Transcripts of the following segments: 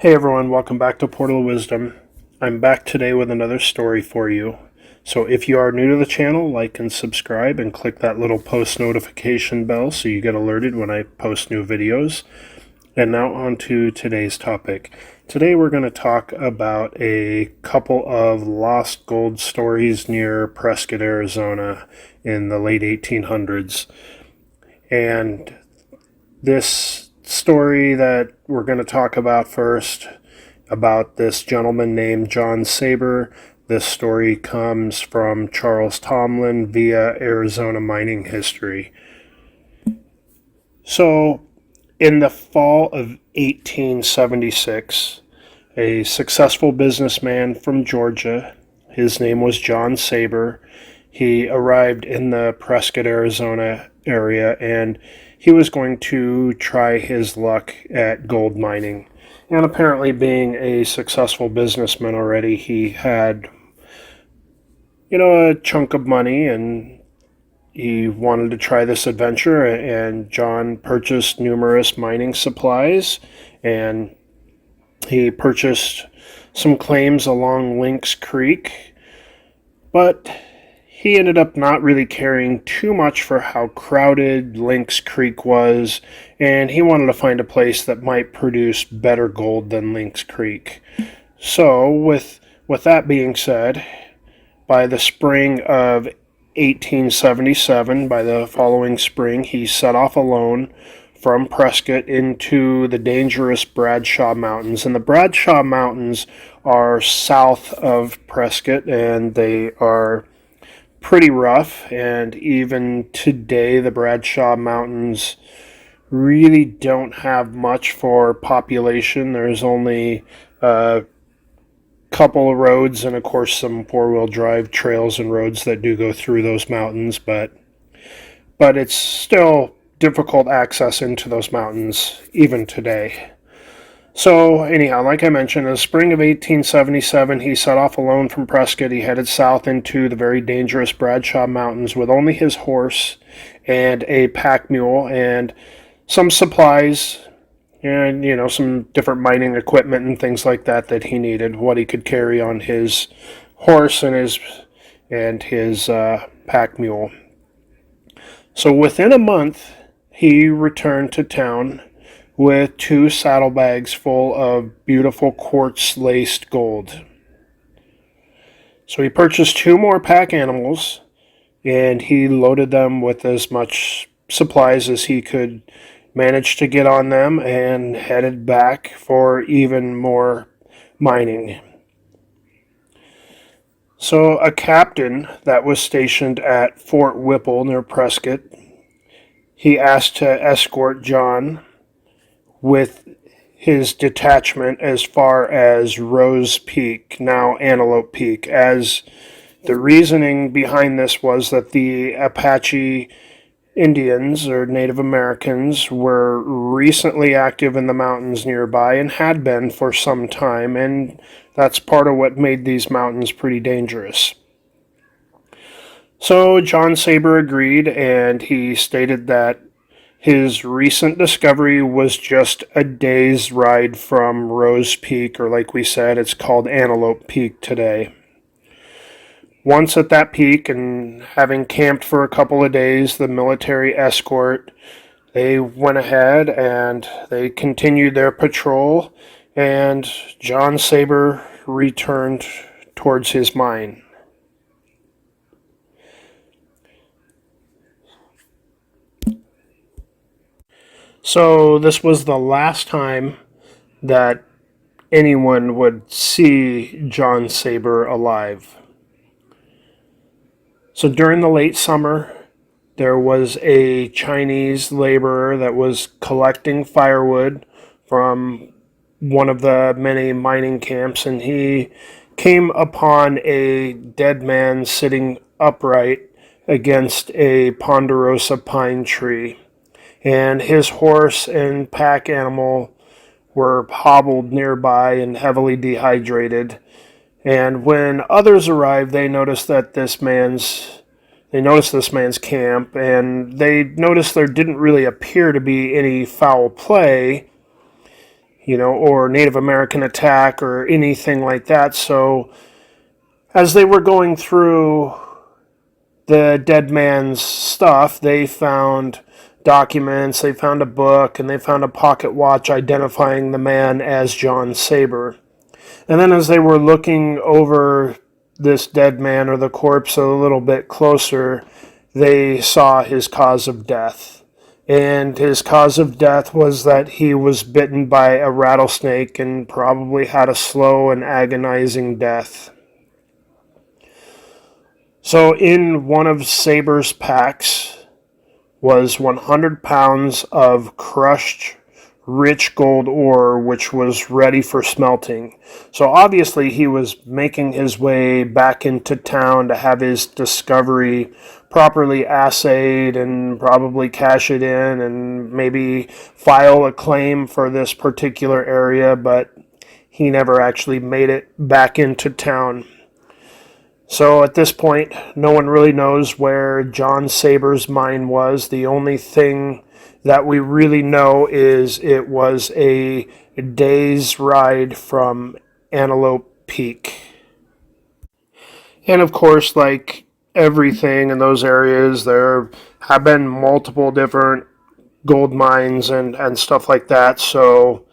Hey everyone, welcome back to Portal of Wisdom. I'm back today with another story for you. So if you are new to the channel, like and subscribe and click that little post notification bell so you get alerted when I post new videos. And now on to today's topic. Today we're going to talk about a couple of lost gold stories near Prescott, Arizona in the late 1800s. And this story that we're going to talk about first, about this gentleman named John Saber. This story comes from Charles Tomlin via Arizona Mining History. So, in the fall of 1876, a successful businessman from Georgia, his name was John Saber, he arrived in the Prescott, Arizona area, and he was going to try his luck at gold mining. And apparently, being a successful businessman already, he had, a chunk of money, and he wanted to try this adventure. And John purchased numerous mining supplies, and he purchased some claims along Lynx Creek, but he ended up not really caring too much for how crowded Lynx Creek was, and he wanted to find a place that might produce better gold than Lynx Creek. So, with that being said, by the spring of 1877, by the following spring, he set off alone from Prescott into the dangerous Bradshaw Mountains. And the Bradshaw Mountains are south of Prescott, and they are pretty rough, and even today the Bradshaw Mountains really don't have much for population. There's only a couple of roads and of course some four-wheel drive trails and roads that do go through those mountains, but it's still difficult access into those mountains even today. So anyhow, like I mentioned, in the spring of 1877, he set off alone from Prescott. He headed south into the very dangerous Bradshaw Mountains with only his horse and a pack mule and some supplies and, some different mining equipment and things like that he needed, what he could carry on his horse and his pack mule. So within a month, he returned to town with 2 saddlebags full of beautiful quartz-laced gold. So he purchased 2 more pack animals, and he loaded them with as much supplies as he could manage to get on them, and headed back for even more mining. So a captain that was stationed at Fort Whipple near Prescott, he asked to escort John with his detachment as far as Rose Peak, now Antelope Peak, as the reasoning behind this was that the Apache Indians, or Native Americans, were recently active in the mountains nearby and had been for some time, and that's part of what made these mountains pretty dangerous. So John Saber agreed, and he stated that his recent discovery was just a day's ride from Rose Peak, or like we said, it's called Antelope Peak today. Once at that peak, and having camped for a couple of days, the military escort, they went ahead and they continued their patrol, and John Saber returned towards his mine. So this was the last time that anyone would see John Saber alive. So during the late summer, there was a Chinese laborer that was collecting firewood from one of the many mining camps, and he came upon a dead man sitting upright against a ponderosa pine tree. And his horse and pack animal were hobbled nearby and heavily dehydrated. And when others arrived, they noticed this man's camp, and they noticed there didn't really appear to be any foul play. or Native American attack or anything like that. So as they were going through the dead man's stuff, they found documents, they found a book, and they found a pocket watch identifying the man as John Saber. And then as they were looking over this dead man or the corpse a little bit closer, they saw his cause of death. And his cause of death was that he was bitten by a rattlesnake and probably had a slow and agonizing death. So in one of Saber's packs was 100 pounds of crushed rich gold ore, which was ready for smelting. So obviously he was making his way back into town to have his discovery properly assayed and probably cash it in and maybe file a claim for this particular area, but he never actually made it back into town. So at this point, no one really knows where John Saber's mine was. The only thing that we really know is it was a day's ride from Antelope Peak. And of course, like everything in those areas, there have been multiple different gold mines and stuff like that. So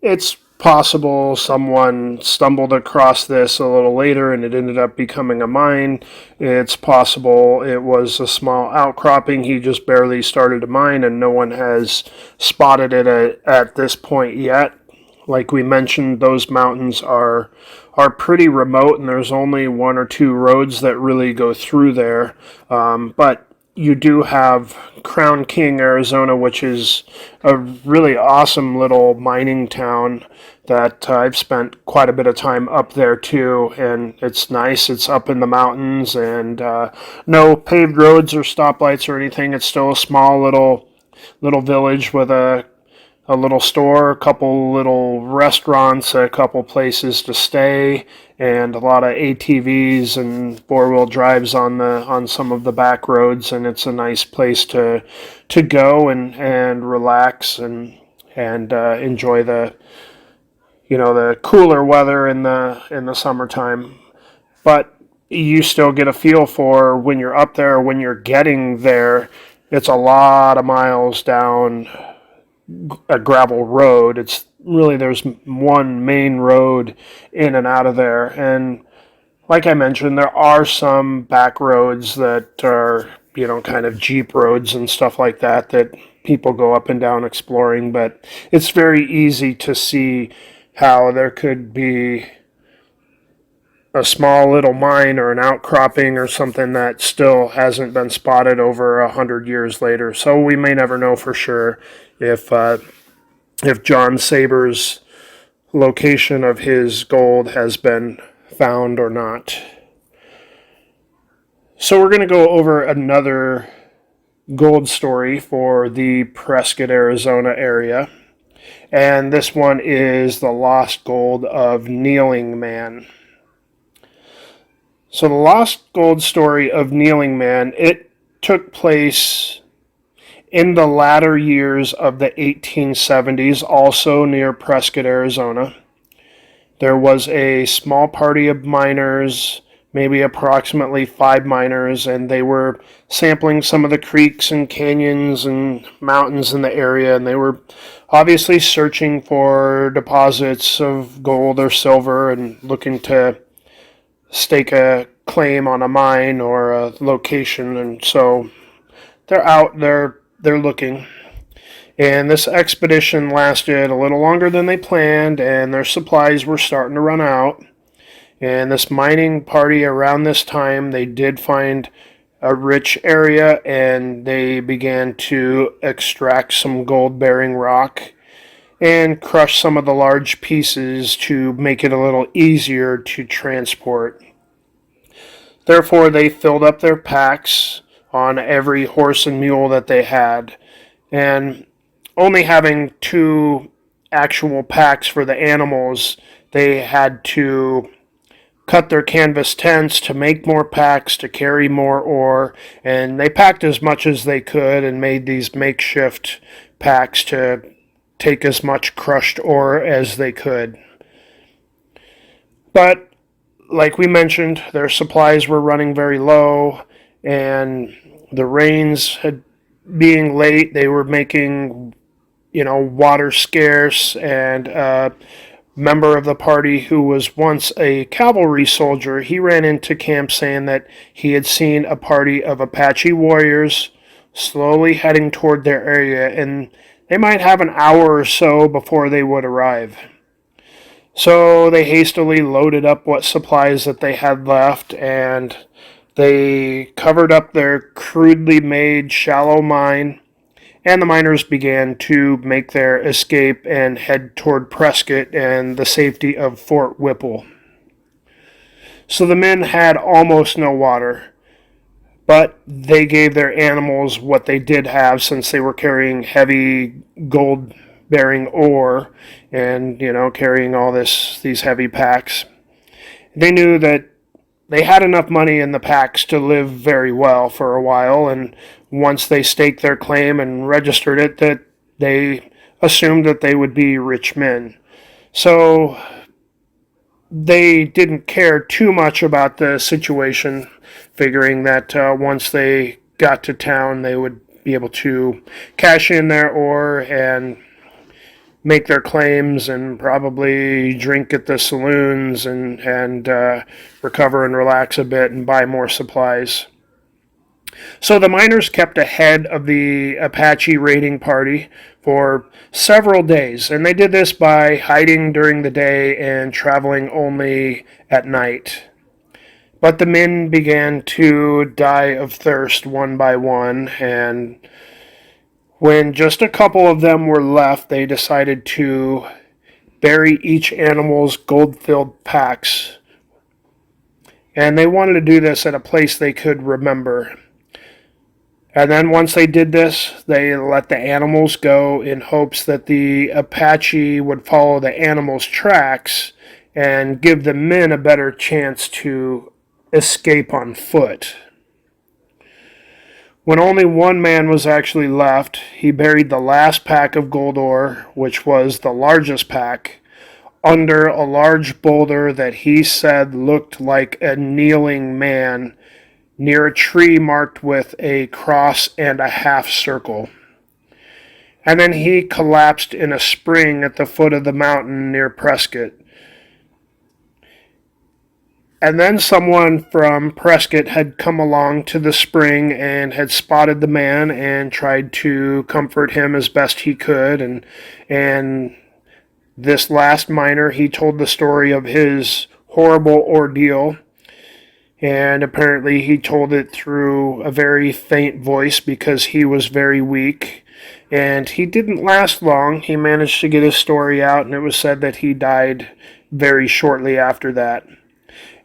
it's possible someone stumbled across this a little later and it ended up becoming a mine. It's possible it was a small outcropping. He just barely started a mine and no one has spotted it at this point yet. Like we mentioned, those mountains are pretty remote and there's only one or two roads that really go through there. But you do have Crown King, Arizona, which is a really awesome little mining town that I've spent quite a bit of time up there too, and it's nice. It's up in the mountains and no paved roads or stoplights or anything. It's still a small little village with a little store, a couple little restaurants, a couple places to stay, and a lot of ATVs and four-wheel drives on some of the back roads, and it's a nice place to go and relax and enjoy the the cooler weather in the summertime. But you still get a feel for when you're up there, when you're getting there. It's a lot of miles down a gravel road. It's really, there's one main road in and out of there, and like I mentioned, there are some back roads that are kind of jeep roads and stuff like that people go up and down exploring, but it's very easy to see how there could be a small little mine or an outcropping or something that still hasn't been spotted over 100 years later. So we may never know for sure if John Saber's location of his gold has been found or not. So we're going to go over another gold story for the Prescott, Arizona area. And this one is the lost gold of Kneeling Man. So the lost gold story of Kneeling Man, it took place in the latter years of the 1870s, also near Prescott, Arizona. There was a small party of miners, maybe approximately 5 miners, and they were sampling some of the creeks and canyons and mountains in the area, and they were obviously searching for deposits of gold or silver and looking to stake a claim on a mine or a location. And so they're out there, they're looking. And this expedition lasted a little longer than they planned, and their supplies were starting to run out. And this mining party, around this time, they did find a rich area, and they began to extract some gold-bearing rock and crush some of the large pieces to make it a little easier to transport. Therefore, they filled up their packs on every horse and mule that they had, and only having 2 actual packs for the animals, they had to cut their canvas tents to make more packs to carry more ore, and they packed as much as they could and made these makeshift packs to take as much crushed ore as they could. But like we mentioned, their supplies were running very low, and the rains had being late, they were making water scarce, and a member of the party who was once a cavalry soldier, he ran into camp saying that he had seen a party of Apache warriors slowly heading toward their area, and they might have an hour or so before they would arrive. So they hastily loaded up what supplies that they had left, and they covered up their crudely made shallow mine, and the miners began to make their escape and head toward Prescott and the safety of Fort Whipple. So the men had almost no water, but they gave their animals what they did have, since they were carrying heavy gold-bearing ore and, carrying all these heavy packs. They knew that they had enough money in the packs to live very well for a while, and once they staked their claim and registered it, that they assumed that they would be rich men. So they didn't care too much about the situation, figuring that once they got to town, they would be able to cash in their ore and make their claims and probably drink at the saloons and recover and relax a bit and buy more supplies. So the miners kept ahead of the Apache raiding party for several days, and they did this by hiding during the day and traveling only at night. But the men began to die of thirst one by one, and when just a couple of them were left, they decided to bury each animal's gold-filled packs. And they wanted to do this at a place they could remember. And then once they did this, they let the animals go in hopes that the Apache would follow the animals' tracks and give the men a better chance to escape on foot. When only one man was actually left, he buried the last pack of gold ore, which was the largest pack, under a large boulder that he said looked like a kneeling man, near a tree marked with a cross and a half circle. And then he collapsed in a spring at the foot of the mountain near Prescott. And then someone from Prescott had come along to the spring and had spotted the man and tried to comfort him as best he could. And this last miner, he told the story of his horrible ordeal. And apparently he told it through a very faint voice because he was very weak. And he didn't last long. He managed to get his story out, and it was said that he died very shortly after that.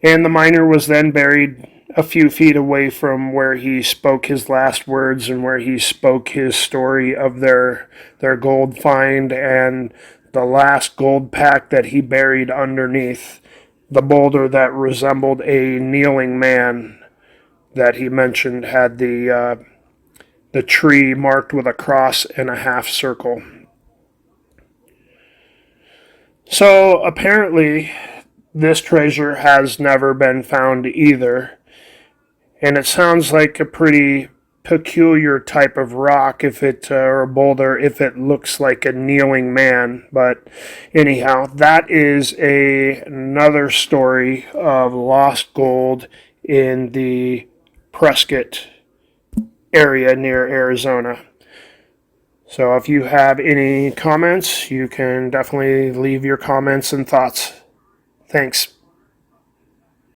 And the miner was then buried a few feet away from where he spoke his last words and where he spoke his story of their gold find and the last gold pack that he buried underneath the boulder that resembled a kneeling man that he mentioned had the tree marked with a cross and a half circle. So apparently this treasure has never been found either, and it sounds like a pretty peculiar type of rock or a boulder if it looks like a kneeling man. But anyhow, that is another story of lost gold in the Prescott area near Arizona. So if you have any comments, you can definitely leave your comments and thoughts. Thanks.